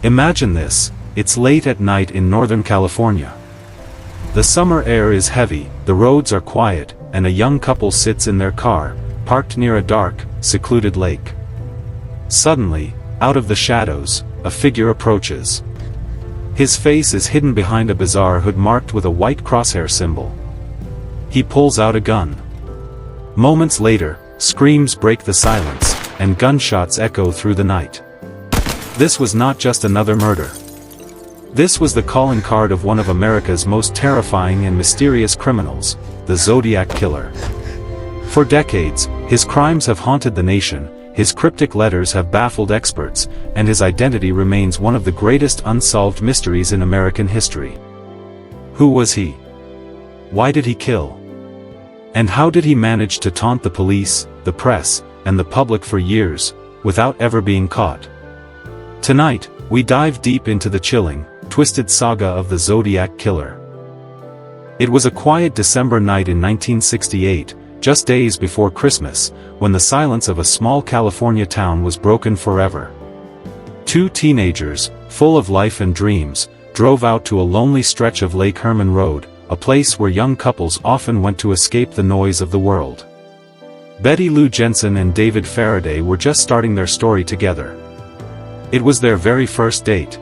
Imagine this, it's late at night in Northern California. The summer air is heavy, the roads are quiet, and a young couple sits in their car, parked near a dark, secluded lake. Suddenly, out of the shadows, a figure approaches. His face is hidden behind a bizarre hood marked with a white crosshair symbol. He pulls out a gun. Moments later, screams break the silence, and gunshots echo through the night. This was not just another murder. This was the calling card of one of America's most terrifying and mysterious criminals, the Zodiac Killer. For decades, his crimes have haunted the nation, his cryptic letters have baffled experts, and his identity remains one of the greatest unsolved mysteries in American history. Who was he? Why did he kill? And how did he manage to taunt the police, the press, and the public for years, without ever being caught? Tonight, we dive deep into the chilling, twisted saga of the Zodiac Killer. It was a quiet December night in 1968, just days before Christmas, when the silence of a small California town was broken forever. Two teenagers, full of life and dreams, drove out to a lonely stretch of Lake Herman Road, a place where young couples often went to escape the noise of the world. Betty Lou Jensen and David Faraday were just starting their story together. It was their very first date.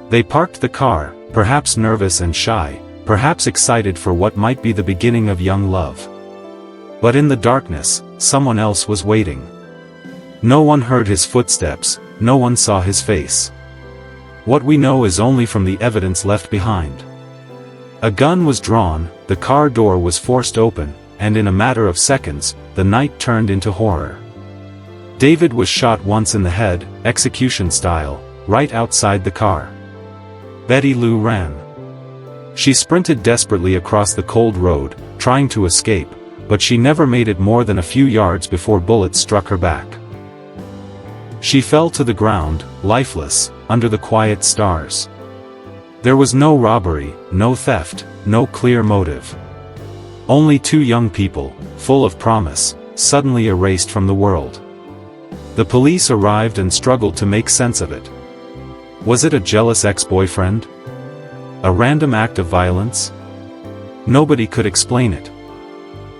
They parked the car, perhaps nervous and shy, perhaps excited for what might be the beginning of young love. But in the darkness, someone else was waiting. No one heard his footsteps, no one saw his face. What we know is only from the evidence left behind. A gun was drawn, the car door was forced open, and in a matter of seconds, the night turned into horror. David was shot once in the head, execution style, right outside the car. Betty Lou ran. She sprinted desperately across the cold road, trying to escape, but she never made it more than a few yards before bullets struck her back. She fell to the ground, lifeless, under the quiet stars. There was no robbery, no theft, no clear motive. Only two young people, full of promise, suddenly erased from the world. The police arrived and struggled to make sense of it. Was it a jealous ex-boyfriend? A random act of violence? Nobody could explain it.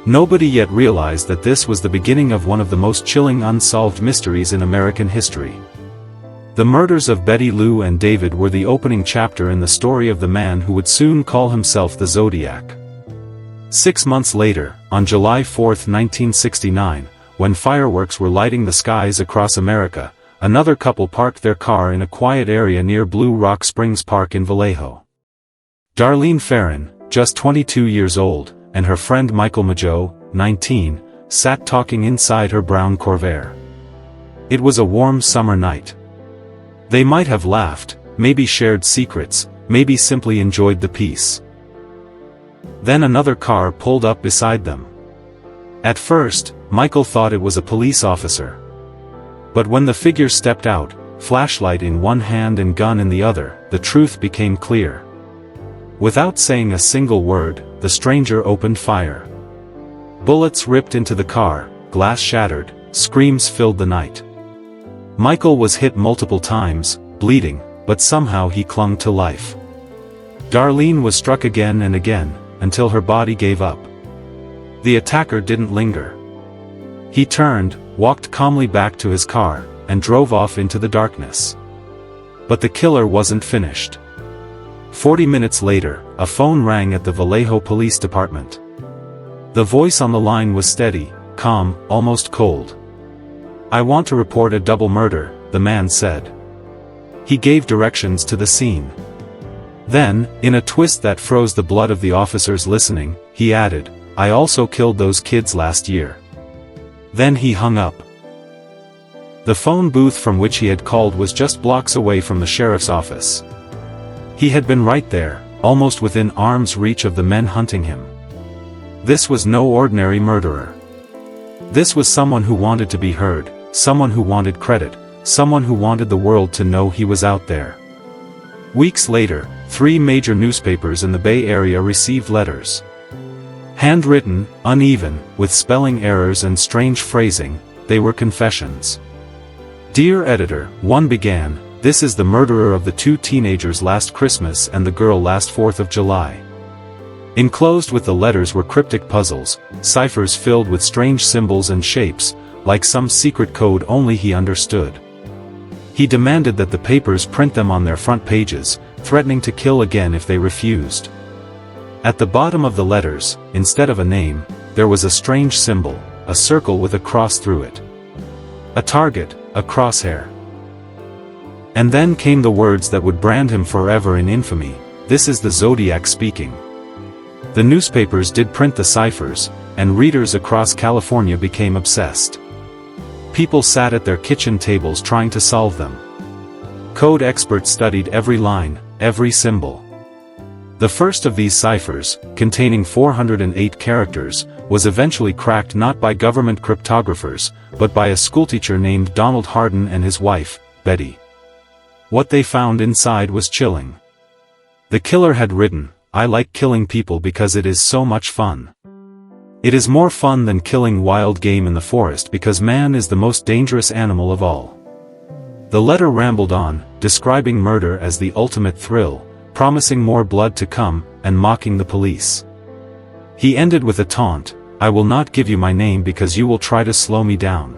Nobody yet realized that this was the beginning of one of the most chilling unsolved mysteries in American history. The murders of Betty Lou and David were the opening chapter in the story of the man who would soon call himself the Zodiac. 6 months later, on July 4, 1969, when fireworks were lighting the skies across America, another couple parked their car in a quiet area near Blue Rock Springs Park in Vallejo. Darlene Ferrin, just 22 years old, and her friend Michael Mageau, 19, sat talking inside her brown Corvair. It was a warm summer night. They might have laughed, maybe shared secrets, maybe simply enjoyed the peace. Then another car pulled up beside them. At first, Michael thought it was a police officer. But when the figure stepped out, flashlight in one hand and gun in the other, the truth became clear. Without saying a single word, the stranger opened fire. Bullets ripped into the car, glass shattered, screams filled the night. Michael was hit multiple times, bleeding, but somehow he clung to life. Darlene was struck again and again, until her body gave up. The attacker didn't linger. He turned, walked calmly back to his car, and drove off into the darkness. But the killer wasn't finished. 40 minutes later, a phone rang at the Vallejo Police Department. The voice on the line was steady, calm, almost cold. "I want to report a double murder," the man said. He gave directions to the scene. Then, in a twist that froze the blood of the officers listening, he added, "I also killed those kids last year." Then he hung up. The phone booth from which he had called was just blocks away from the sheriff's office. He had been right there, almost within arm's reach of the men hunting him. This was no ordinary murderer. This was someone who wanted to be heard, someone who wanted credit, someone who wanted the world to know he was out there. Weeks later, 3 major newspapers in the Bay Area received letters. Handwritten, uneven, with spelling errors and strange phrasing, they were confessions. "Dear editor," one began, This is the murderer of the 2 teenagers last Christmas and the girl last 4th of July. Enclosed with the letters were cryptic puzzles, ciphers filled with strange symbols and shapes, like some secret code only he understood. He demanded that the papers print them on their front pages, threatening to kill again if they refused. At the bottom of the letters, instead of a name, there was a strange symbol, a circle with a cross through it. A target, a crosshair. And then came the words that would brand him forever in infamy: "This is the Zodiac speaking." The newspapers did print the ciphers, and readers across California became obsessed. People sat at their kitchen tables trying to solve them. Code experts studied every line, every symbol. The first of these ciphers, containing 408 characters, was eventually cracked not by government cryptographers, but by a schoolteacher named Donald Hardin and his wife, Betty. What they found inside was chilling. The killer had written, "I like killing people because it is so much fun. It is more fun than killing wild game in the forest because man is the most dangerous animal of all." The letter rambled on, describing murder as the ultimate thrill, promising more blood to come, and mocking the police. He ended with a taunt: "I will not give you my name because you will try to slow me down."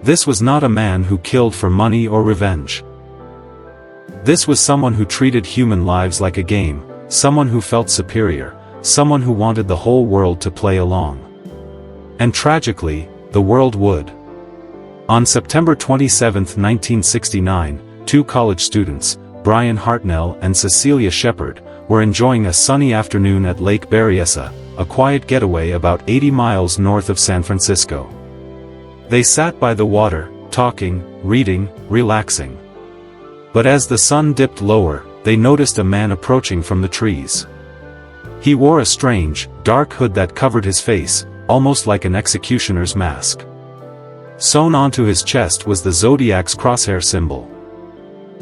This was not a man who killed for money or revenge. This was someone who treated human lives like a game, someone who felt superior, someone who wanted the whole world to play along. And tragically, the world would. On September 27, 1969, 2 college students, Brian Hartnell and Cecilia Shepard, were enjoying a sunny afternoon at Lake Berryessa, a quiet getaway about 80 miles north of San Francisco. They sat by the water, talking, reading, relaxing. But as the sun dipped lower, they noticed a man approaching from the trees. He wore a strange, dark hood that covered his face, almost like an executioner's mask. Sewn onto his chest was the Zodiac's crosshair symbol.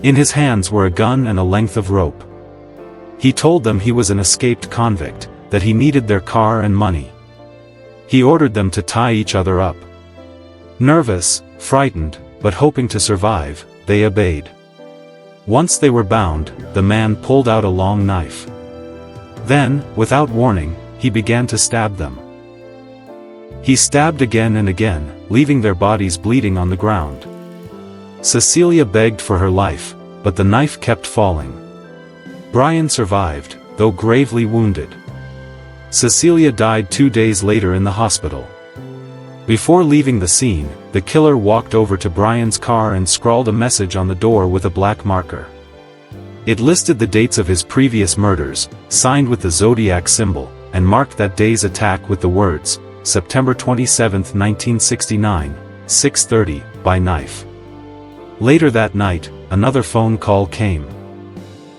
In his hands were a gun and a length of rope. He told them he was an escaped convict, that he needed their car and money. He ordered them to tie each other up. Nervous, frightened, but hoping to survive, they obeyed. Once they were bound, the man pulled out a long knife. Then, without warning, he began to stab them. He stabbed again and again, leaving their bodies bleeding on the ground. Cecilia begged for her life, but the knife kept falling. Brian survived, though gravely wounded. Cecilia died 2 days later in the hospital. Before leaving the scene, the killer walked over to Brian's car and scrawled a message on the door with a black marker. It listed the dates of his previous murders, signed with the Zodiac symbol, and marked that day's attack with the words, September 27, 1969, 6:30, by knife. Later that night, another phone call came.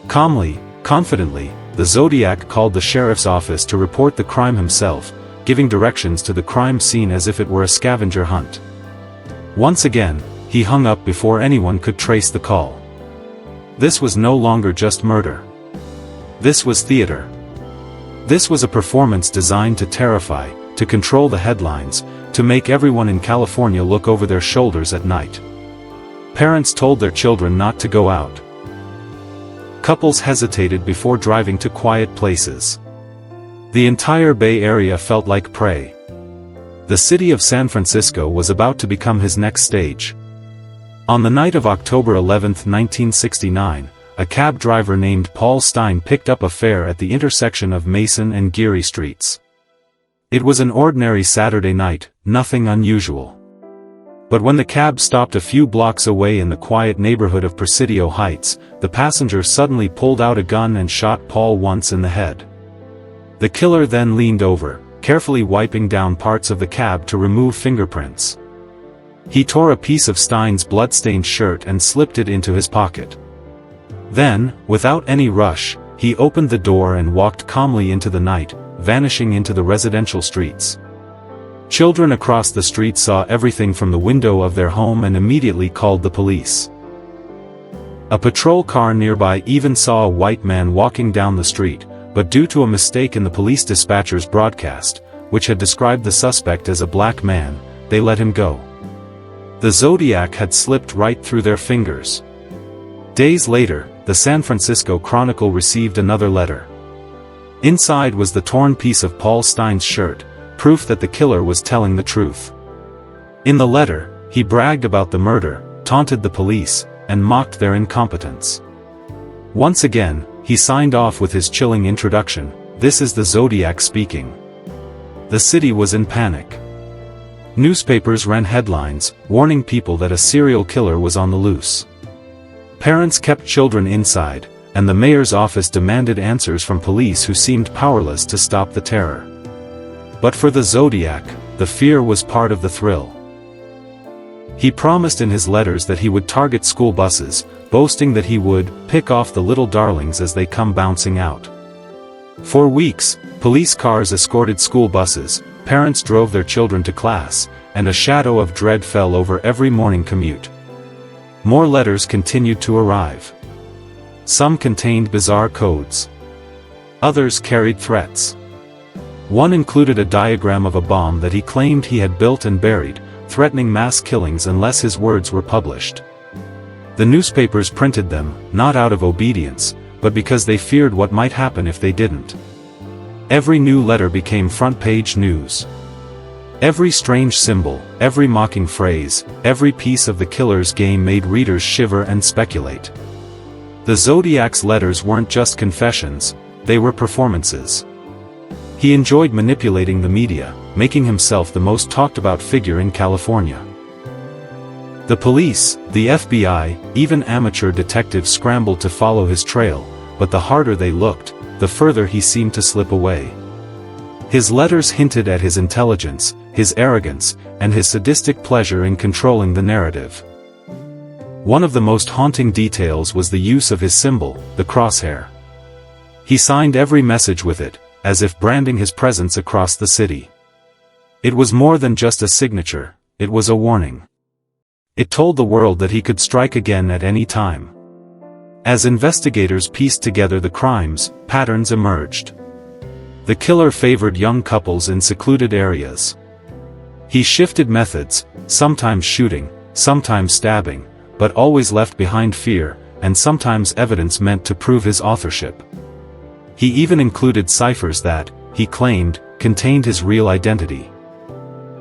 Calmly, confidently, the Zodiac called the sheriff's office to report the crime himself, giving directions to the crime scene as if it were a scavenger hunt. Once again, he hung up before anyone could trace the call. This was no longer just murder. This was theater. This was a performance designed to terrify, to control the headlines, to make everyone in California look over their shoulders at night. Parents told their children not to go out. Couples hesitated before driving to quiet places. The entire Bay Area felt like prey. The city of San Francisco was about to become his next stage. On the night of October 11, 1969, a cab driver named Paul Stein picked up a fare at the intersection of Mason and Geary Streets. It was an ordinary Saturday night, nothing unusual. But when the cab stopped a few blocks away in the quiet neighborhood of Presidio Heights, the passenger suddenly pulled out a gun and shot Paul once in the head. The killer then leaned over, carefully wiping down parts of the cab to remove fingerprints. He tore a piece of Stein's blood-stained shirt and slipped it into his pocket. Then, without any rush, he opened the door and walked calmly into the night, vanishing into the residential streets. Children across the street saw everything from the window of their home and immediately called the police. A patrol car nearby even saw a white man walking down the street, but due to a mistake in the police dispatcher's broadcast, which had described the suspect as a black man, they let him go. The Zodiac had slipped right through their fingers. Days later, the San Francisco Chronicle received another letter. Inside was the torn piece of Paul Stein's shirt, proof that the killer was telling the truth. In the letter, he bragged about the murder, taunted the police, and mocked their incompetence. Once again, he signed off with his chilling introduction, "This is the Zodiac speaking." The city was in panic. Newspapers ran headlines, warning people that a serial killer was on the loose. Parents kept children inside, and the mayor's office demanded answers from police who seemed powerless to stop the terror. But for the Zodiac, the fear was part of the thrill. He promised in his letters that he would target school buses, boasting that he would pick off the little darlings as they come bouncing out. For weeks, police cars escorted school buses, parents drove their children to class, and a shadow of dread fell over every morning commute. More letters continued to arrive. Some contained bizarre codes. Others carried threats. One included a diagram of a bomb that he claimed he had built and buried, threatening mass killings unless his words were published. The newspapers printed them, not out of obedience, but because they feared what might happen if they didn't. Every new letter became front-page news. Every strange symbol, every mocking phrase, every piece of the killer's game made readers shiver and speculate. The Zodiac's letters weren't just confessions, they were performances. He enjoyed manipulating the media, making himself the most talked-about figure in California. The police, the FBI, even amateur detectives scrambled to follow his trail, but the harder they looked, the further he seemed to slip away. His letters hinted at his intelligence, his arrogance, and his sadistic pleasure in controlling the narrative. One of the most haunting details was the use of his symbol, the crosshair. He signed every message with it, as if branding his presence across the city. It was more than just a signature, it was a warning. It told the world that he could strike again at any time. As investigators pieced together the crimes, patterns emerged. The killer favored young couples in secluded areas. He shifted methods, sometimes shooting, sometimes stabbing, but always left behind fear, and sometimes evidence meant to prove his authorship. He even included ciphers that, he claimed, contained his real identity.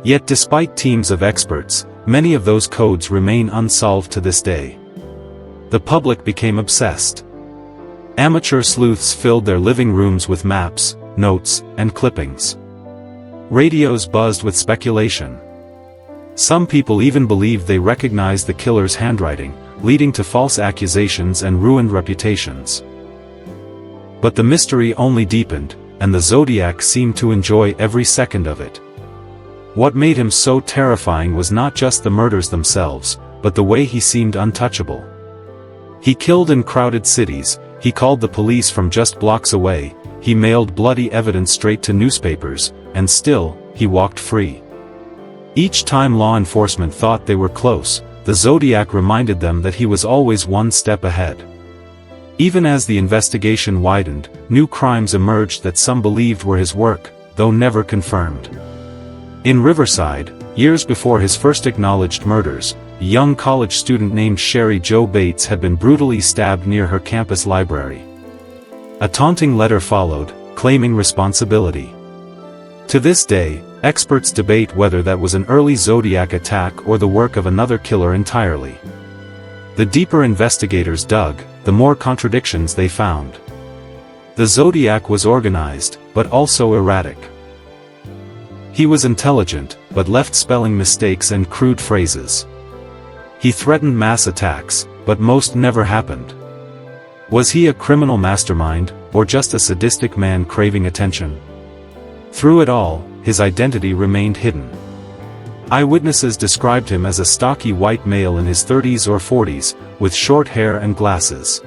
Yet despite teams of experts, many of those codes remain unsolved to this day. The public became obsessed. Amateur sleuths filled their living rooms with maps, notes, and clippings. Radios buzzed with speculation. Some people even believed they recognized the killer's handwriting, leading to false accusations and ruined reputations. But the mystery only deepened, and the Zodiac seemed to enjoy every second of it. What made him so terrifying was not just the murders themselves, but the way he seemed untouchable. He killed in crowded cities, he called the police from just blocks away, he mailed bloody evidence straight to newspapers, and still, he walked free. Each time law enforcement thought they were close, the Zodiac reminded them that he was always one step ahead. Even as the investigation widened, new crimes emerged that some believed were his work, though never confirmed. In Riverside, years before his first acknowledged murders, a young college student named Sherry Jo Bates had been brutally stabbed near her campus library. A taunting letter followed, claiming responsibility. To this day, experts debate whether that was an early Zodiac attack or the work of another killer entirely. The deeper investigators dug, the more contradictions they found. The Zodiac was organized, but also erratic. He was intelligent, but left spelling mistakes and crude phrases. He threatened mass attacks, but most never happened. Was he a criminal mastermind, or just a sadistic man craving attention? Through it all, his identity remained hidden. Eyewitnesses described him as a stocky white male in his 30s or 40s, with short hair and glasses.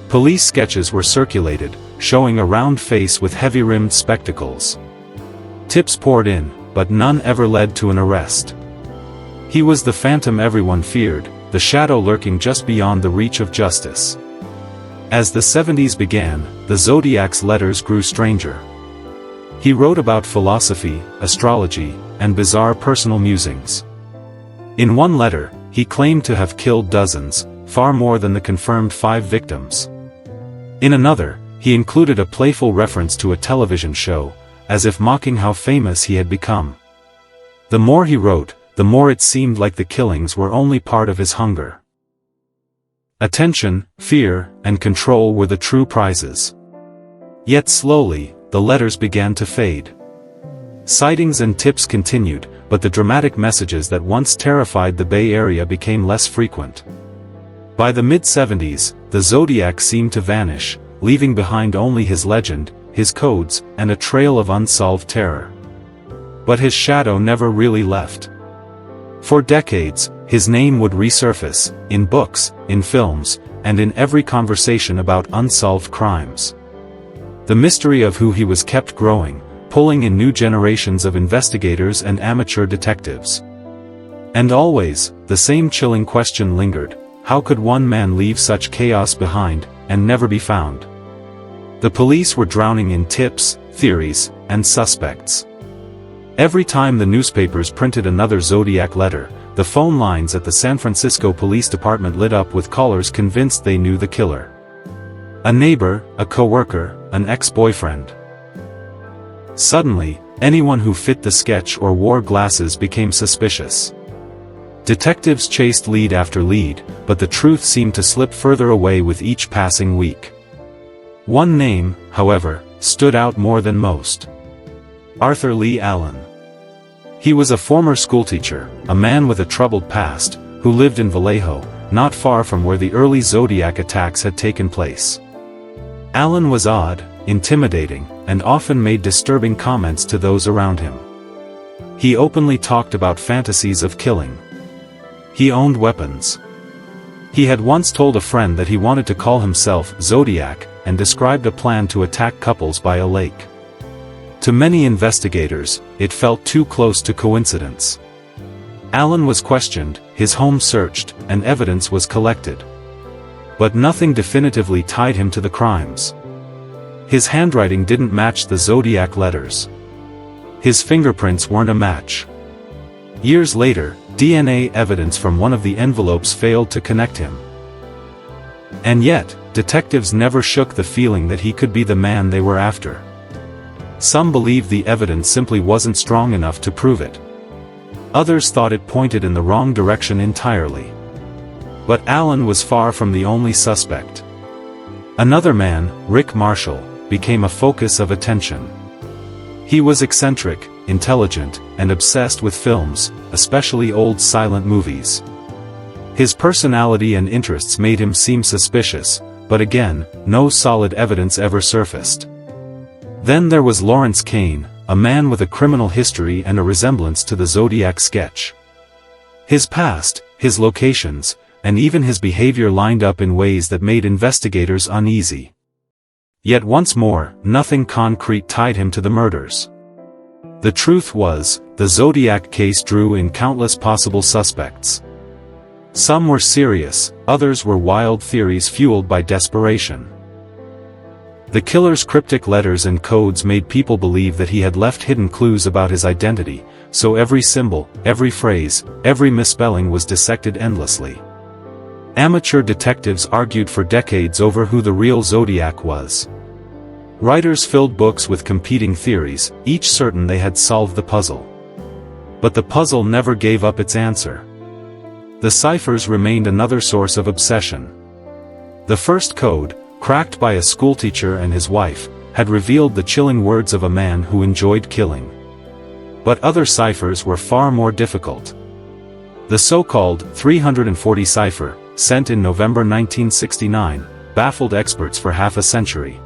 Police sketches were circulated, showing a round face with heavy-rimmed spectacles. Tips poured in, but none ever led to an arrest. He was the phantom everyone feared, the shadow lurking just beyond the reach of justice. As the 70s began, the Zodiac's letters grew stranger. He wrote about philosophy, astrology, and bizarre personal musings. In one letter, he claimed to have killed dozens, far more than the confirmed 5 victims. In another, he included a playful reference to a television show, as if mocking how famous he had become. The more he wrote, the more it seemed like the killings were only part of his hunger. Attention, fear, and control were the true prizes. Yet slowly, the letters began to fade. Sightings and tips continued, but the dramatic messages that once terrified the Bay Area became less frequent. By the mid-70s, the Zodiac seemed to vanish, leaving behind only his legend, his codes, and a trail of unsolved terror. But his shadow never really left. For decades, his name would resurface, in books, in films, and in every conversation about unsolved crimes. The mystery of who he was kept growing, pulling in new generations of investigators and amateur detectives. And always, the same chilling question lingered: how could one man leave such chaos behind, and never be found? The police were drowning in tips, theories, and suspects. Every time the newspapers printed another Zodiac letter, the phone lines at the San Francisco Police Department lit up with callers convinced they knew the killer. A neighbor, a coworker, an ex-boyfriend. Suddenly, anyone who fit the sketch or wore glasses became suspicious. Detectives chased lead after lead, but the truth seemed to slip further away with each passing week. One name, however, stood out more than most: Arthur Lee Allen. He was a former schoolteacher, a man with a troubled past, who lived in Vallejo, not far from where the early Zodiac attacks had taken place. Allen was odd, intimidating, and often made disturbing comments to those around him. He openly talked about fantasies of killing. He owned weapons. He had once told a friend that he wanted to call himself Zodiac, and described a plan to attack couples by a lake. To many investigators, it felt too close to coincidence. Allen was questioned, his home searched, and evidence was collected. But nothing definitively tied him to the crimes. His handwriting didn't match the Zodiac letters. His fingerprints weren't a match. Years later, DNA evidence from one of the envelopes failed to connect him. And yet, detectives never shook the feeling that he could be the man they were after. Some believed the evidence simply wasn't strong enough to prove it. Others thought it pointed in the wrong direction entirely. But Allen was far from the only suspect. Another man, Rick Marshall, became a focus of attention. He was eccentric, intelligent, and obsessed with films, especially old silent movies. His personality and interests made him seem suspicious, but again, no solid evidence ever surfaced. Then there was Lawrence Kane, a man with a criminal history and a resemblance to the Zodiac sketch. His past, his locations, and even his behavior lined up in ways that made investigators uneasy. Yet once more, nothing concrete tied him to the murders. The truth was, the Zodiac case drew in countless possible suspects. Some were serious, others were wild theories fueled by desperation. The killer's cryptic letters and codes made people believe that he had left hidden clues about his identity, so every symbol, every phrase, every misspelling was dissected endlessly. Amateur detectives argued for decades over who the real Zodiac was. Writers filled books with competing theories, each certain they had solved the puzzle. But the puzzle never gave up its answer. The ciphers remained another source of obsession. The first code, cracked by a schoolteacher and his wife, had revealed the chilling words of a man who enjoyed killing. But other ciphers were far more difficult. The so-called 340 cipher, sent in November 1969, baffled experts for half a century.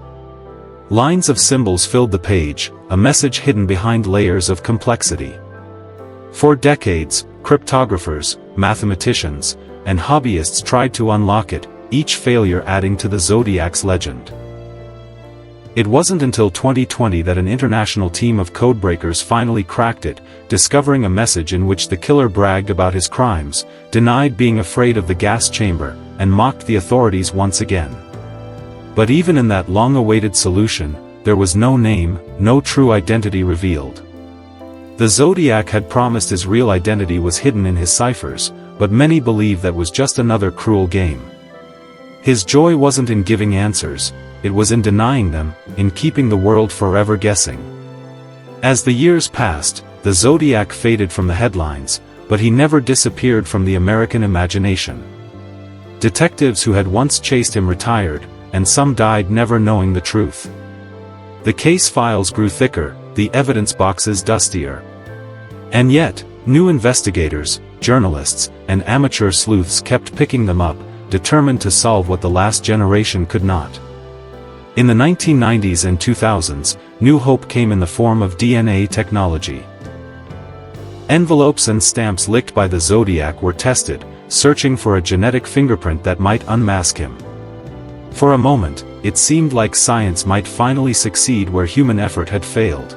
Lines of symbols filled the page, a message hidden behind layers of complexity. For decades, cryptographers, mathematicians, and hobbyists tried to unlock it, each failure adding to the Zodiac's legend. It wasn't until 2020 that an international team of codebreakers finally cracked it, discovering a message in which the killer bragged about his crimes, denied being afraid of the gas chamber, and mocked the authorities once again. But even in that long-awaited solution, there was no name, no true identity revealed. The Zodiac had promised his real identity was hidden in his ciphers, but many believe that was just another cruel game. His joy wasn't in giving answers, it was in denying them, in keeping the world forever guessing. As the years passed, the Zodiac faded from the headlines, but he never disappeared from the American imagination. Detectives who had once chased him retired, and some died never knowing the truth. The case files grew thicker, the evidence boxes dustier. And yet, new investigators, journalists, and amateur sleuths kept picking them up, determined to solve what the last generation could not. In the 1990s and 2000s, new hope came in the form of DNA technology. Envelopes and stamps licked by the Zodiac were tested, searching for a genetic fingerprint that might unmask him. For a moment, it seemed like science might finally succeed where human effort had failed.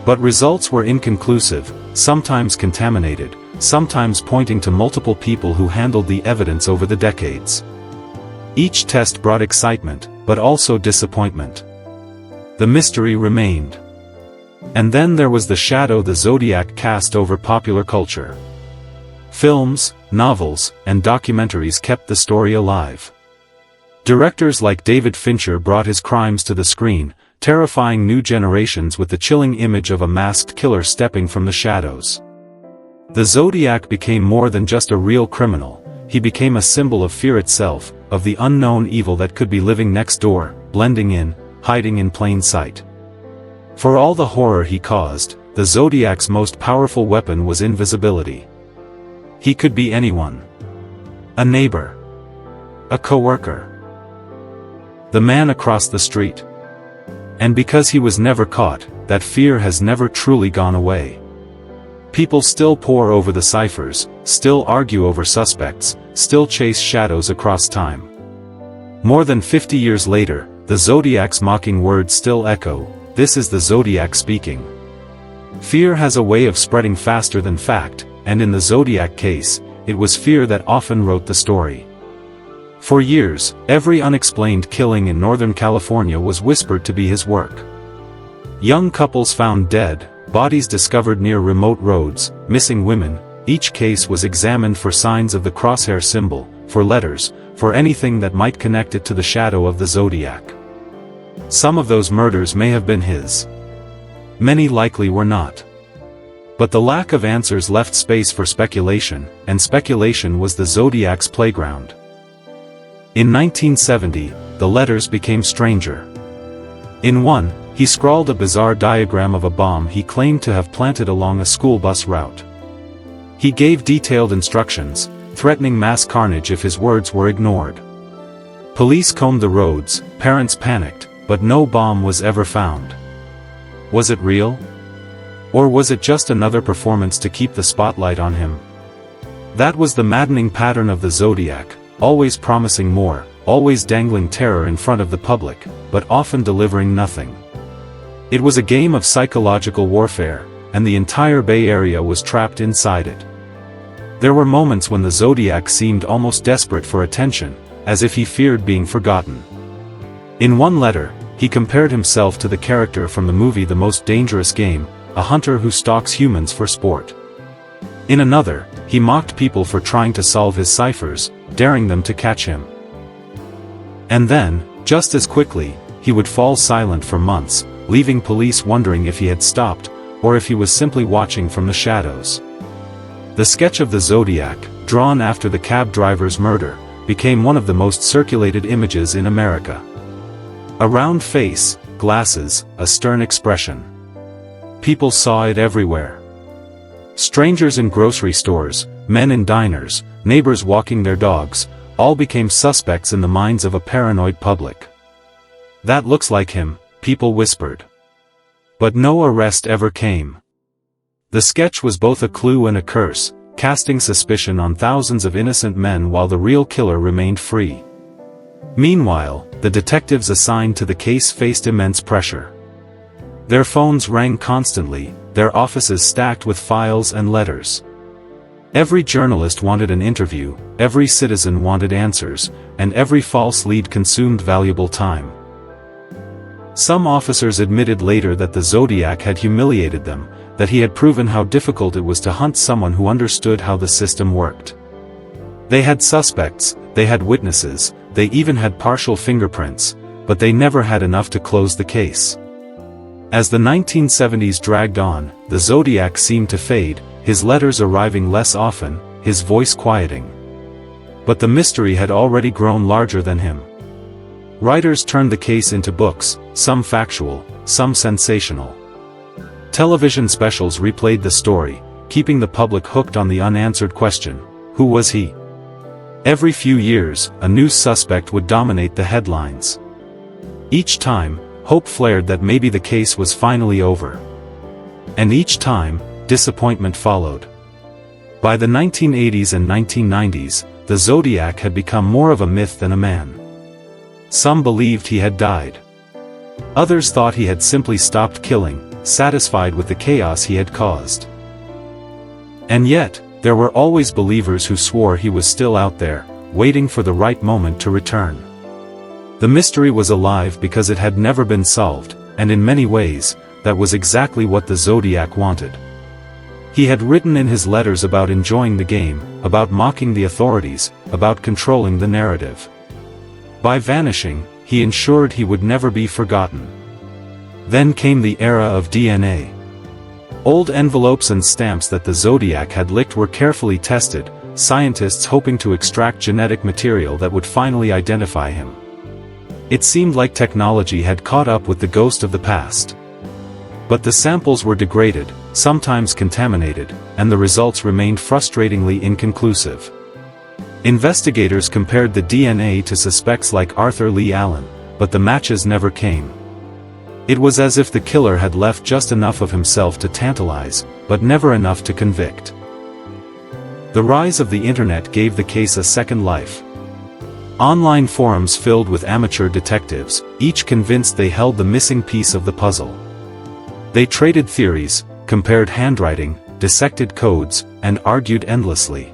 But results were inconclusive, sometimes contaminated, sometimes pointing to multiple people who handled the evidence over the decades. Each test brought excitement, but also disappointment. The mystery remained. And then there was the shadow the Zodiac cast over popular culture. Films, novels, and documentaries kept the story alive. Directors like David Fincher brought his crimes to the screen, terrifying new generations with the chilling image of a masked killer stepping from the shadows. The Zodiac became more than just a real criminal, he became a symbol of fear itself, of the unknown evil that could be living next door, blending in, hiding in plain sight. For all the horror he caused, the Zodiac's most powerful weapon was invisibility. He could be anyone. A neighbor. A coworker. The man across the street. And because he was never caught, that fear has never truly gone away. People still pore over the ciphers, still argue over suspects, still chase shadows across time. More than 50 years later, the Zodiac's mocking words still echo, "This is the Zodiac speaking." Fear has a way of spreading faster than fact, and in the Zodiac case, it was fear that often wrote the story. For years, every unexplained killing in Northern California was whispered to be his work. Young couples found dead, bodies discovered near remote roads, missing women. Each case was examined for signs of the crosshair symbol, for letters, for anything that might connect it to the shadow of the Zodiac. Some of those murders may have been his. Many likely were not. But the lack of answers left space for speculation, and speculation was the Zodiac's playground. In 1970, the letters became stranger. In one, he scrawled a bizarre diagram of a bomb he claimed to have planted along a school bus route. He gave detailed instructions, threatening mass carnage if his words were ignored. Police combed the roads, parents panicked, but no bomb was ever found. Was it real? Or was it just another performance to keep the spotlight on him? That was the maddening pattern of the Zodiac, always promising more, always dangling terror in front of the public, but often delivering nothing. It was a game of psychological warfare, and the entire Bay Area was trapped inside it. There were moments when the Zodiac seemed almost desperate for attention, as if he feared being forgotten. In one letter, he compared himself to the character from the movie The Most Dangerous Game, a hunter who stalks humans for sport. In another, he mocked people for trying to solve his ciphers, daring them to catch him. And then, just as quickly, he would fall silent for months, leaving police wondering if he had stopped, or if he was simply watching from the shadows. The sketch of the Zodiac, drawn after the cab driver's murder, became one of the most circulated images in America. A round face, glasses, a stern expression. People saw it everywhere. Strangers in grocery stores, men in diners, neighbors walking their dogs, all became suspects in the minds of a paranoid public. "That looks like him," people whispered. But no arrest ever came. The sketch was both a clue and a curse, casting suspicion on thousands of innocent men while the real killer remained free. Meanwhile, the detectives assigned to the case faced immense pressure. Their phones rang constantly, their offices stacked with files and letters. Every journalist wanted an interview, every citizen wanted answers, and every false lead consumed valuable time. Some officers admitted later that the Zodiac had humiliated them, that he had proven how difficult it was to hunt someone who understood how the system worked. They had suspects, they had witnesses, they even had partial fingerprints, but they never had enough to close the case. As the 1970s dragged on, the Zodiac seemed to fade, his letters arriving less often, his voice quieting. But the mystery had already grown larger than him. Writers turned the case into books, some factual, some sensational. Television specials replayed the story, keeping the public hooked on the unanswered question, who was he? Every few years, a new suspect would dominate the headlines. Each time, hope flared that maybe the case was finally over. And each time, disappointment followed. By the 1980s and 1990s, the Zodiac had become more of a myth than a man. Some believed he had died. Others thought he had simply stopped killing, satisfied with the chaos he had caused. And yet, there were always believers who swore he was still out there, waiting for the right moment to return. The mystery was alive because it had never been solved, and in many ways, that was exactly what the Zodiac wanted. He had written in his letters about enjoying the game, about mocking the authorities, about controlling the narrative. By vanishing, he ensured he would never be forgotten. Then came the era of DNA. Old envelopes and stamps that the Zodiac had licked were carefully tested, scientists hoping to extract genetic material that would finally identify him. It seemed like technology had caught up with the ghost of the past. But the samples were degraded, sometimes contaminated, and the results remained frustratingly inconclusive. Investigators compared the DNA to suspects like Arthur Lee Allen, but the matches never came. It was as if the killer had left just enough of himself to tantalize, but never enough to convict. The rise of the internet gave the case a second life. Online forums filled with amateur detectives, each convinced they held the missing piece of the puzzle. They traded theories, compared handwriting, dissected codes, and argued endlessly.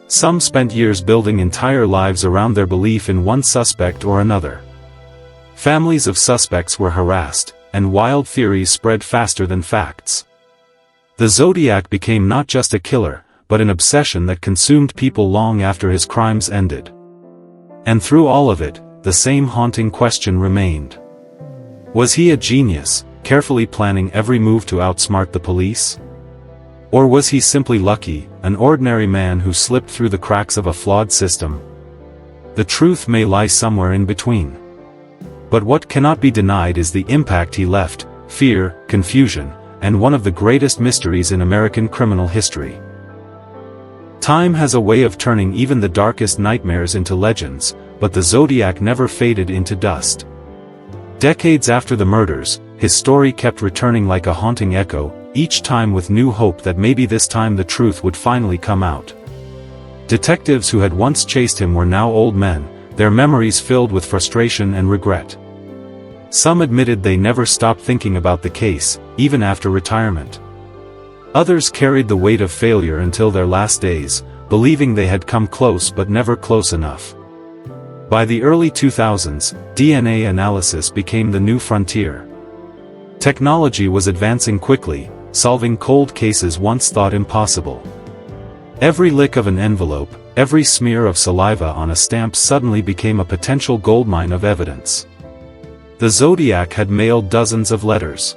Some spent years building entire lives around their belief in one suspect or another. Families of suspects were harassed, and wild theories spread faster than facts. The Zodiac became not just a killer, but an obsession that consumed people long after his crimes ended. And through all of it, the same haunting question remained. Was he a genius, carefully planning every move to outsmart the police? Or was he simply lucky, an ordinary man who slipped through the cracks of a flawed system? The truth may lie somewhere in between. But what cannot be denied is the impact he left: fear, confusion, and one of the greatest mysteries in American criminal history. Time has a way of turning even the darkest nightmares into legends, but the Zodiac never faded into dust. Decades after the murders, his story kept returning like a haunting echo, each time with new hope that maybe this time the truth would finally come out. Detectives who had once chased him were now old men, their memories filled with frustration and regret. Some admitted they never stopped thinking about the case, even after retirement. Others carried the weight of failure until their last days, believing they had come close but never close enough. By the early 2000s, DNA analysis became the new frontier. Technology was advancing quickly, solving cold cases once thought impossible. Every lick of an envelope, every smear of saliva on a stamp suddenly became a potential goldmine of evidence. The Zodiac had mailed dozens of letters.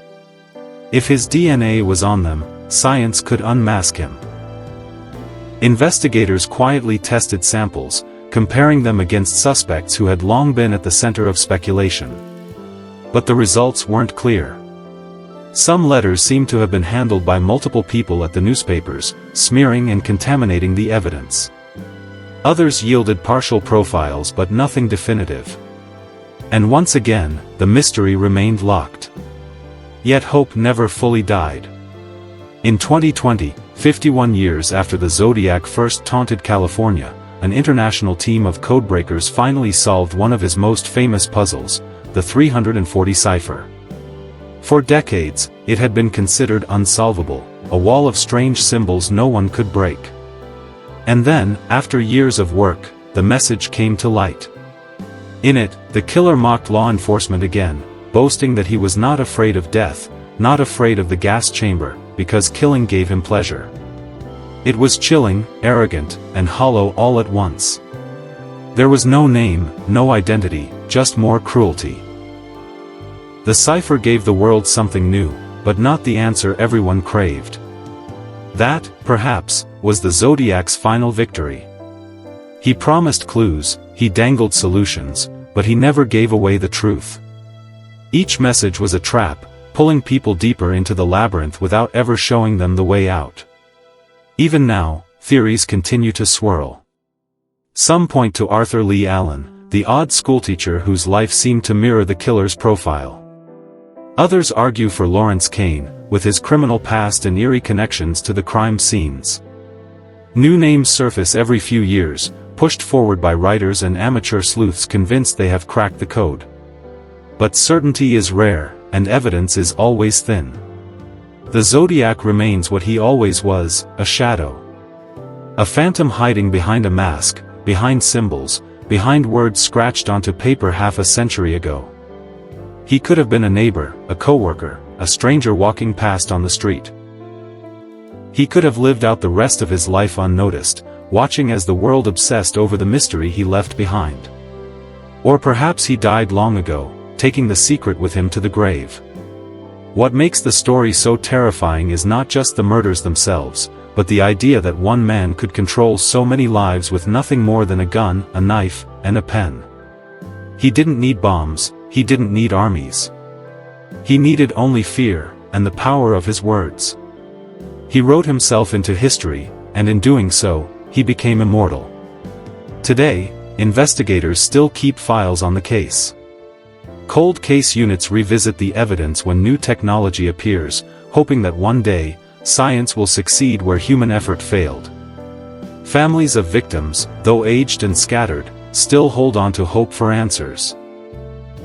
If his DNA was on them, science could unmask him. Investigators quietly tested samples, comparing them against suspects who had long been at the center of speculation. But the results weren't clear. Some letters seemed to have been handled by multiple people at the newspapers, smearing and contaminating the evidence. Others yielded partial profiles but nothing definitive. And once again, the mystery remained locked. Yet hope never fully died. In 2020, 51 years after the Zodiac first taunted California, an international team of codebreakers finally solved one of his most famous puzzles, the 340 cipher. For decades, it had been considered unsolvable, a wall of strange symbols no one could break. And then, after years of work, the message came to light. In it, the killer mocked law enforcement again, boasting that he was not afraid of death, not afraid of the gas chamber, because killing gave him pleasure. It was chilling, arrogant, and hollow all at once. There was no name, no identity, just more cruelty. The cipher gave the world something new, but not the answer everyone craved. That, perhaps, was the Zodiac's final victory. He promised clues, he dangled solutions, but he never gave away the truth. Each message was a trap, pulling people deeper into the labyrinth without ever showing them the way out. Even now, theories continue to swirl. Some point to Arthur Lee Allen, the odd schoolteacher whose life seemed to mirror the killer's profile. Others argue for Lawrence Kane, with his criminal past and eerie connections to the crime scenes. New names surface every few years, pushed forward by writers and amateur sleuths convinced they have cracked the code. But certainty is rare, and evidence is always thin. The Zodiac remains what he always was, a shadow. A phantom hiding behind a mask, behind symbols, behind words scratched onto paper half a century ago. He could have been a neighbor, a coworker, a stranger walking past on the street. He could have lived out the rest of his life unnoticed, watching as the world obsessed over the mystery he left behind. Or perhaps he died long ago, taking the secret with him to the grave. What makes the story so terrifying is not just the murders themselves, but the idea that one man could control so many lives with nothing more than a gun, a knife, and a pen. He didn't need bombs, he didn't need armies. He needed only fear, and the power of his words. He wrote himself into history, and in doing so, he became immortal. Today, investigators still keep files on the case. Cold case units revisit the evidence when new technology appears, hoping that one day, science will succeed where human effort failed. Families of victims, though aged and scattered, still hold on to hope for answers.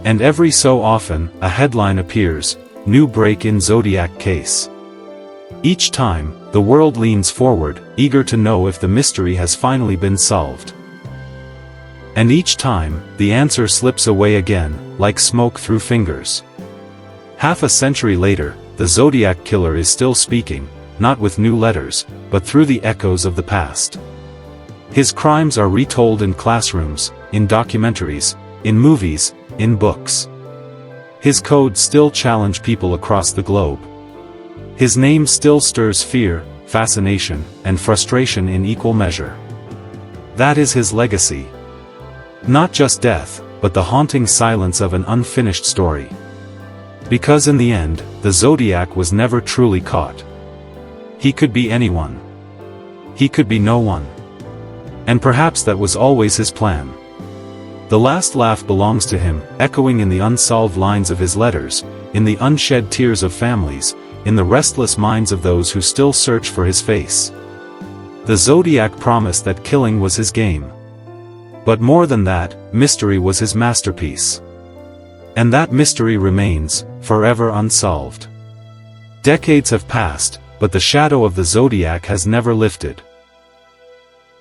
And every so often, a headline appears, "New break in Zodiac case." Each time, the world leans forward, eager to know if the mystery has finally been solved. And each time, the answer slips away again, like smoke through fingers. Half a century later, the Zodiac Killer is still speaking, not with new letters, but through the echoes of the past. His crimes are retold in classrooms, in documentaries, in movies, in books. His codes still challenge people across the globe. His name still stirs fear, fascination, and frustration in equal measure. That is his legacy. Not just death, but the haunting silence of an unfinished story. Because in the end, the Zodiac was never truly caught. He could be anyone. He could be no one. And perhaps that was always his plan. The last laugh belongs to him, echoing in the unsolved lines of his letters, in the unshed tears of families, in the restless minds of those who still search for his face. The Zodiac promised that killing was his game. But more than that, mystery was his masterpiece. And that mystery remains, forever unsolved. Decades have passed, but the shadow of the Zodiac has never lifted.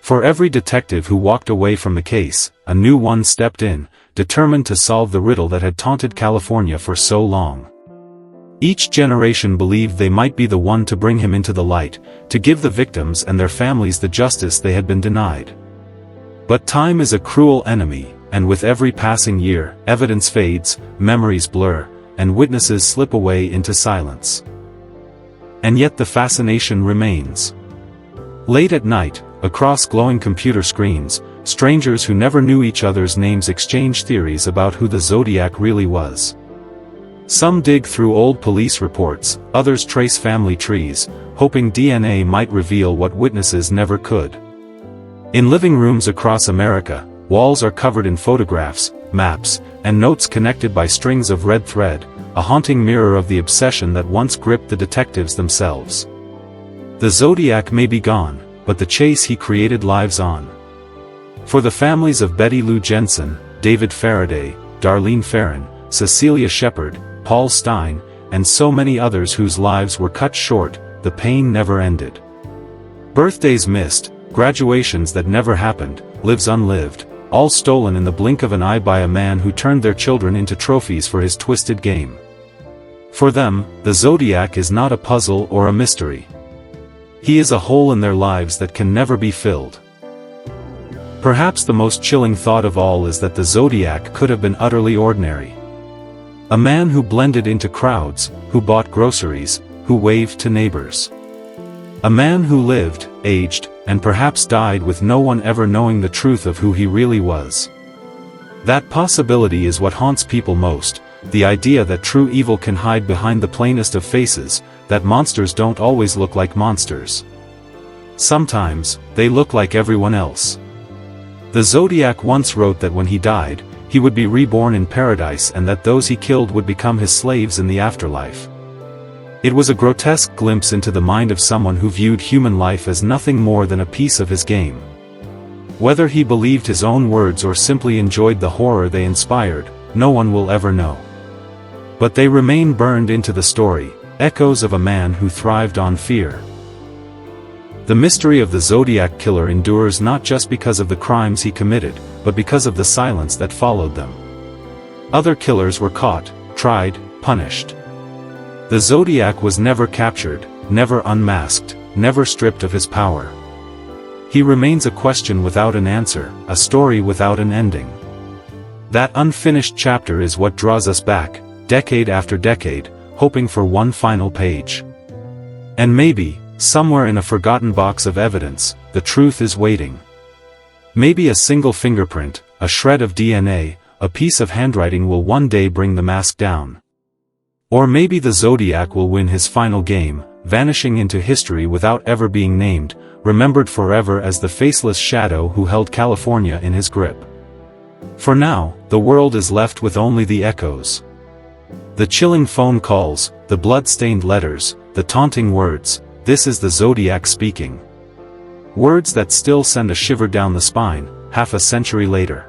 For every detective who walked away from the case, a new one stepped in, determined to solve the riddle that had taunted California for so long. Each generation believed they might be the one to bring him into the light, to give the victims and their families the justice they had been denied. But time is a cruel enemy, and with every passing year, evidence fades, memories blur, and witnesses slip away into silence. And yet the fascination remains. Late at night, across glowing computer screens, strangers who never knew each other's names exchange theories about who the Zodiac really was. Some dig through old police reports, others trace family trees, hoping DNA might reveal what witnesses never could. In living rooms across America, walls are covered in photographs, maps, and notes connected by strings of red thread, a haunting mirror of the obsession that once gripped the detectives themselves. The Zodiac may be gone, but the chase he created lives on. For the families of Betty Lou Jensen, David Faraday, Darlene Ferrin, Cecilia Shepard, Paul Stein, and so many others whose lives were cut short, the pain never ended. Birthdays missed, graduations that never happened, lives unlived, all stolen in the blink of an eye by a man who turned their children into trophies for his twisted game. For them, the Zodiac is not a puzzle or a mystery. He is a hole in their lives that can never be filled. Perhaps the most chilling thought of all is that the Zodiac could have been utterly ordinary. A man who blended into crowds, who bought groceries, who waved to neighbors. A man who lived, aged, and perhaps died with no one ever knowing the truth of who he really was. That possibility is what haunts people most, the idea that true evil can hide behind the plainest of faces, that monsters don't always look like monsters. Sometimes, they look like everyone else. The Zodiac once wrote that when he died, he would be reborn in paradise and that those he killed would become his slaves in the afterlife. It was a grotesque glimpse into the mind of someone who viewed human life as nothing more than a piece of his game. Whether he believed his own words or simply enjoyed the horror they inspired, no one will ever know. But they remain burned into the story, echoes of a man who thrived on fear. The mystery of the Zodiac Killer endures not just because of the crimes he committed, but because of the silence that followed them. Other killers were caught, tried, punished. The Zodiac was never captured, never unmasked, never stripped of his power. He remains a question without an answer, a story without an ending. That unfinished chapter is what draws us back, decade after decade, hoping for one final page. And maybe, somewhere in a forgotten box of evidence, the truth is waiting. Maybe a single fingerprint, a shred of DNA, a piece of handwriting will one day bring the mask down. Or maybe the Zodiac will win his final game, vanishing into history without ever being named, remembered forever as the faceless shadow who held California in his grip. For now, the world is left with only the echoes. The chilling phone calls, the blood-stained letters, the taunting words, "This is the Zodiac speaking." Words that still send a shiver down the spine, half a century later.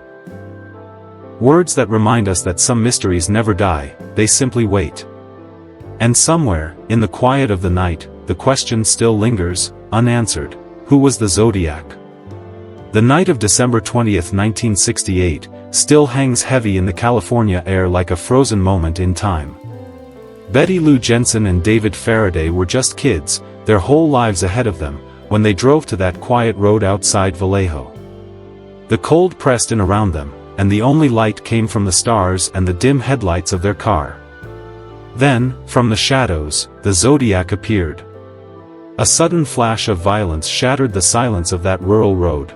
Words that remind us that some mysteries never die, they simply wait. And somewhere, in the quiet of the night, the question still lingers, unanswered: who was the Zodiac? The night of December 20th, 1968, still hangs heavy in the California air like a frozen moment in time. Betty Lou Jensen and David Faraday were just kids, their whole lives ahead of them, when they drove to that quiet road outside Vallejo. The cold pressed in around them, and the only light came from the stars and the dim headlights of their car. Then, from the shadows, the Zodiac appeared. A sudden flash of violence shattered the silence of that rural road.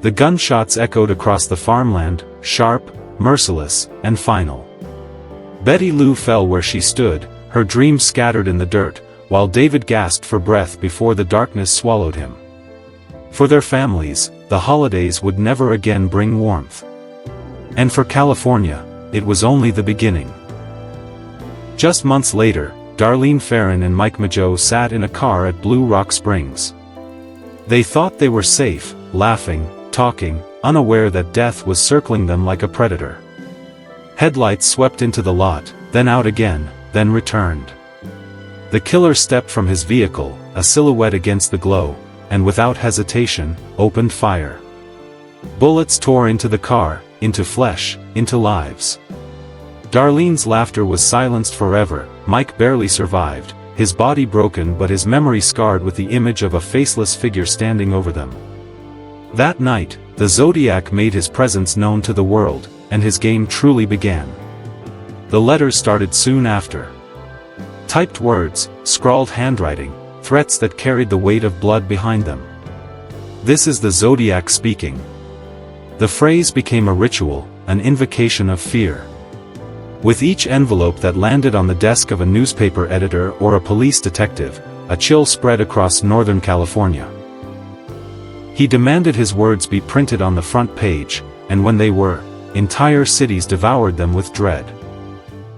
The gunshots echoed across the farmland, sharp, merciless, and final. Betty Lou fell where she stood, her dreams scattered in the dirt, while David gasped for breath before the darkness swallowed him. For their families, the holidays would never again bring warmth. And for California, it was only the beginning. Just months later, Darlene Ferrin and Mike Mageau sat in a car at Blue Rock Springs. They thought they were safe, laughing, talking, unaware that death was circling them like a predator. Headlights swept into the lot, then out again, then returned. The killer stepped from his vehicle, a silhouette against the glow, and without hesitation, opened fire. Bullets tore into the car, into flesh, into lives. Darlene's laughter was silenced forever. Mike barely survived, his body broken but his memory scarred with the image of a faceless figure standing over them. That night, the Zodiac made his presence known to the world, and his game truly began. The letters started soon after. Typed words, scrawled handwriting, threats that carried the weight of blood behind them. "This is the Zodiac speaking." The phrase became a ritual, an invocation of fear. With each envelope that landed on the desk of a newspaper editor or a police detective, a chill spread across Northern California. He demanded his words be printed on the front page, and when they were, entire cities devoured them with dread.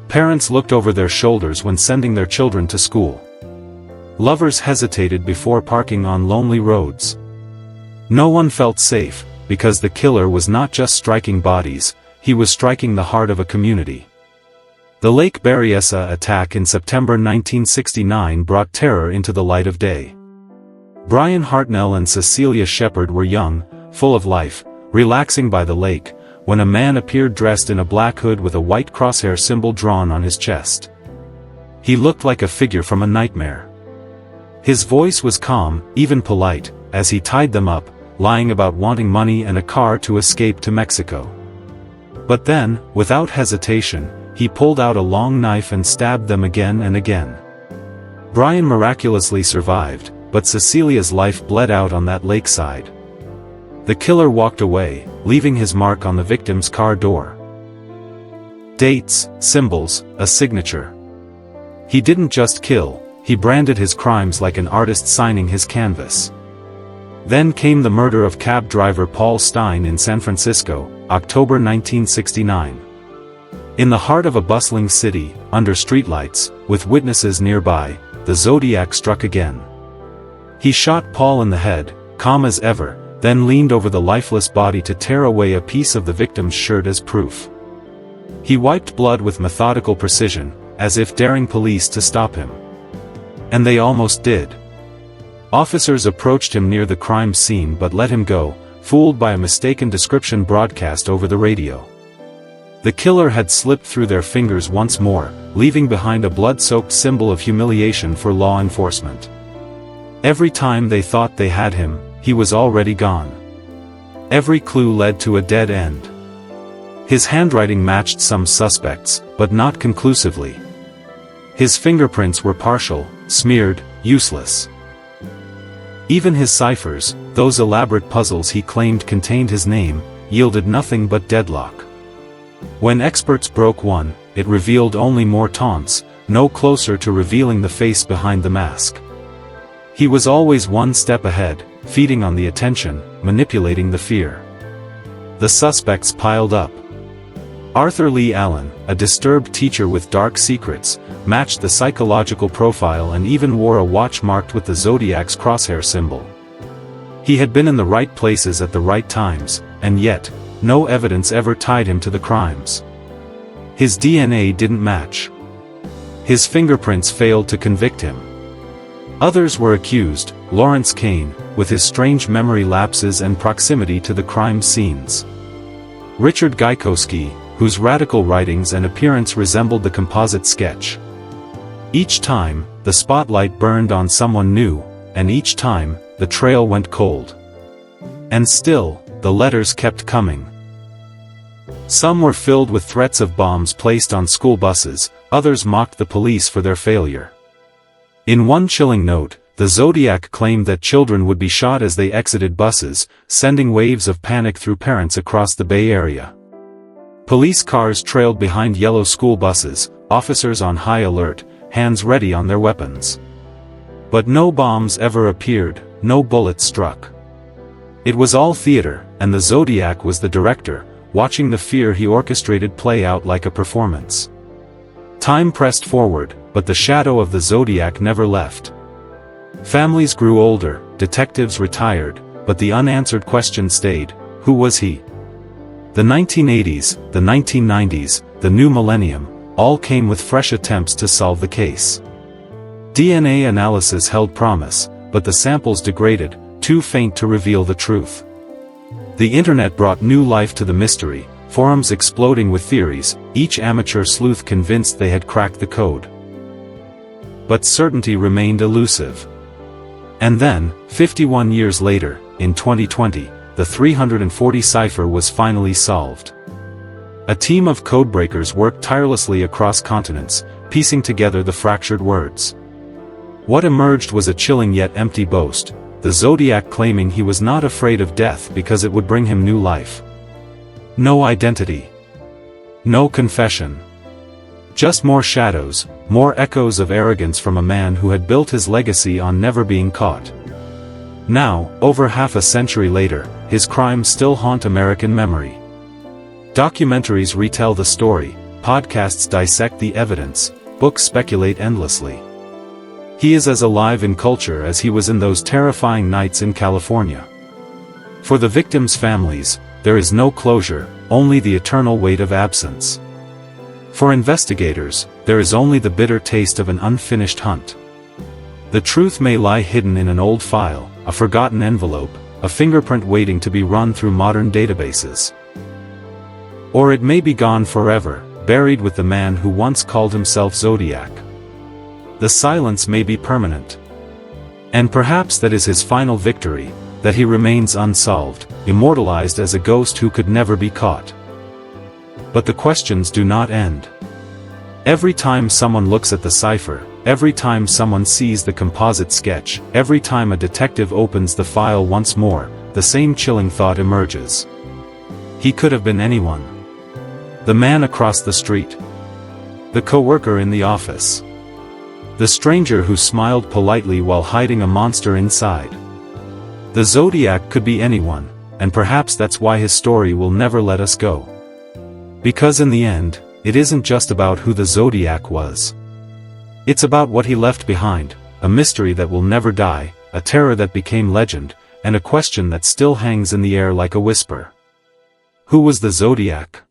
Parents looked over their shoulders when sending their children to school. Lovers hesitated before parking on lonely roads. No one felt safe, because the killer was not just striking bodies, he was striking the heart of a community. The Lake Berryessa attack in September 1969 brought terror into the light of day. Brian Hartnell and Cecilia Shepard were young, full of life, relaxing by the lake, when a man appeared dressed in a black hood with a white crosshair symbol drawn on his chest. He looked like a figure from a nightmare. His voice was calm, even polite, as he tied them up, lying about wanting money and a car to escape to Mexico. But then, without hesitation, he pulled out a long knife and stabbed them again and again. Brian miraculously survived, but Cecilia's life bled out on that lakeside. The killer walked away, leaving his mark on the victim's car door. Dates, symbols, a signature. He didn't just kill, he branded his crimes like an artist signing his canvas. Then came the murder of cab driver Paul Stein in San Francisco, October 1969. In the heart of a bustling city, under streetlights, with witnesses nearby, the Zodiac struck again. He shot Paul in the head, calm as ever, then leaned over the lifeless body to tear away a piece of the victim's shirt as proof. He wiped blood with methodical precision, as if daring police to stop him. And they almost did. Officers approached him near the crime scene but let him go, fooled by a mistaken description broadcast over the radio. The killer had slipped through their fingers once more, leaving behind a blood-soaked symbol of humiliation for law enforcement. Every time they thought they had him, he was already gone. Every clue led to a dead end. His handwriting matched some suspects, but not conclusively. His fingerprints were partial, smeared, useless. Even his ciphers, those elaborate puzzles he claimed contained his name, yielded nothing but deadlock. When experts broke one, it revealed only more taunts, no closer to revealing the face behind the mask. He was always one step ahead, feeding on the attention, manipulating the fear. The suspects piled up. Arthur Lee Allen, a disturbed teacher with dark secrets, matched the psychological profile and even wore a watch marked with the Zodiac's crosshair symbol. He had been in the right places at the right times, and yet, no evidence ever tied him to the crimes. His DNA didn't match. His fingerprints failed to convict him. Others were accused, Lawrence Kane, with his strange memory lapses and proximity to the crime scenes. Richard Gaikowski, whose radical writings and appearance resembled the composite sketch. Each time, the spotlight burned on someone new, and each time, the trail went cold. And still, the letters kept coming. Some were filled with threats of bombs placed on school buses, others mocked the police for their failure. In one chilling note, the Zodiac claimed that children would be shot as they exited buses, sending waves of panic through parents across the Bay Area. Police cars trailed behind yellow school buses, officers on high alert, hands ready on their weapons. But no bombs ever appeared, no bullets struck. It was all theater, and the Zodiac was the director, watching the fear he orchestrated play out like a performance. Time pressed forward, but the shadow of the Zodiac never left. Families grew older, detectives retired, but the unanswered question stayed: who was he? The 1980s, the 1990s, the new millennium, all came with fresh attempts to solve the case. DNA analysis held promise, but the samples degraded, too faint to reveal the truth. The internet brought new life to the mystery, forums exploding with theories, each amateur sleuth convinced they had cracked the code. But certainty remained elusive. And then, 51 years later, in 2020, the 340 cipher was finally solved. A team of codebreakers worked tirelessly across continents, piecing together the fractured words. What emerged was a chilling yet empty boast, the Zodiac claiming he was not afraid of death because it would bring him new life. No identity. No confession. Just more shadows, more echoes of arrogance from a man who had built his legacy on never being caught. Now, over half a century later, his crimes still haunt American memory. Documentaries retell the story, podcasts dissect the evidence, books speculate endlessly. He is as alive in culture as he was in those terrifying nights in California. For the victims' families, there is no closure, only the eternal weight of absence. For investigators, there is only the bitter taste of an unfinished hunt. The truth may lie hidden in an old file, a forgotten envelope, a fingerprint waiting to be run through modern databases. Or it may be gone forever, buried with the man who once called himself Zodiac. The silence may be permanent. And perhaps that is his final victory, that he remains unsolved, immortalized as a ghost who could never be caught. But the questions do not end. Every time someone looks at the cipher, every time someone sees the composite sketch, every time a detective opens the file once more, the same chilling thought emerges. He could have been anyone. The man across the street. The coworker in the office. The stranger who smiled politely while hiding a monster inside. The Zodiac could be anyone, and perhaps that's why his story will never let us go. Because in the end, it isn't just about who the Zodiac was. It's about what he left behind, a mystery that will never die, a terror that became legend, and a question that still hangs in the air like a whisper. Who was the Zodiac?